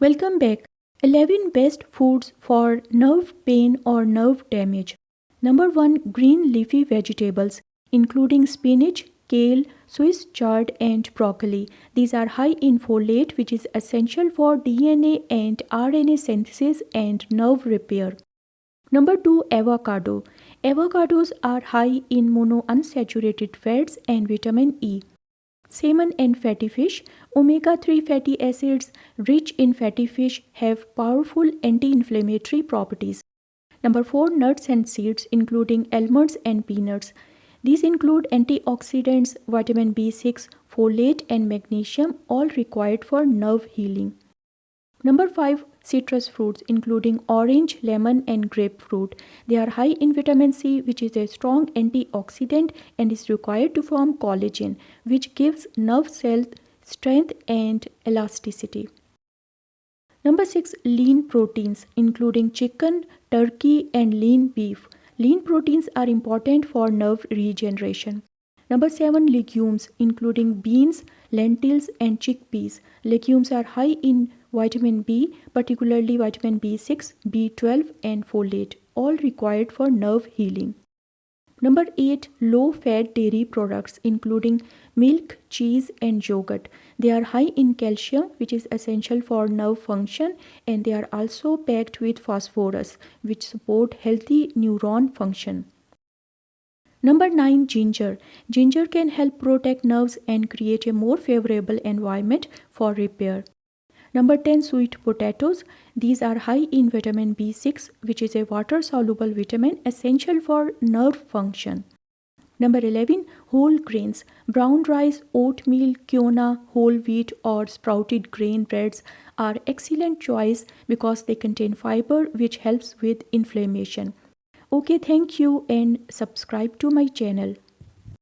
Welcome back. 11 best foods for nerve pain or nerve damage. Number 1, green leafy vegetables including spinach, kale, Swiss chard and broccoli. These are high in folate which is essential for DNA and RNA synthesis and nerve repair. Number 2, avocado. Avocados are high in monounsaturated fats and vitamin E. Salmon and fatty fish. Omega 3 fatty acids rich in fatty fish have powerful anti inflammatory properties. Number 4, nuts and seeds, including almonds and peanuts. These include antioxidants, vitamin B6, folate, and magnesium, all required for nerve healing. Number 5, citrus fruits, including orange, lemon, and grapefruit. They are high in vitamin C, which is a strong antioxidant and is required to form collagen, which gives nerve cells strength and elasticity. Number 6, lean proteins, including chicken, turkey, and lean beef. Lean proteins are important for nerve regeneration. Number 7, legumes, including beans, lentils, and chickpeas. Legumes are high in vitamin B, particularly vitamin B6, B12, and folate, all required for nerve healing. Number 8, low-fat dairy products including milk, cheese, and yogurt. They are high in calcium, which is essential for nerve function, and they are also packed with phosphorus, which support healthy neuron function. Number 9, ginger. Ginger can help protect nerves and create a more favorable environment for repair. Number 10, sweet potatoes. These are high in vitamin B6, which is a water-soluble vitamin essential for nerve function. Number 11, whole grains. Brown rice, oatmeal, quinoa, whole wheat, or sprouted grain breads are excellent choice because they contain fiber which helps with inflammation. Okay, thank you and subscribe to my channel.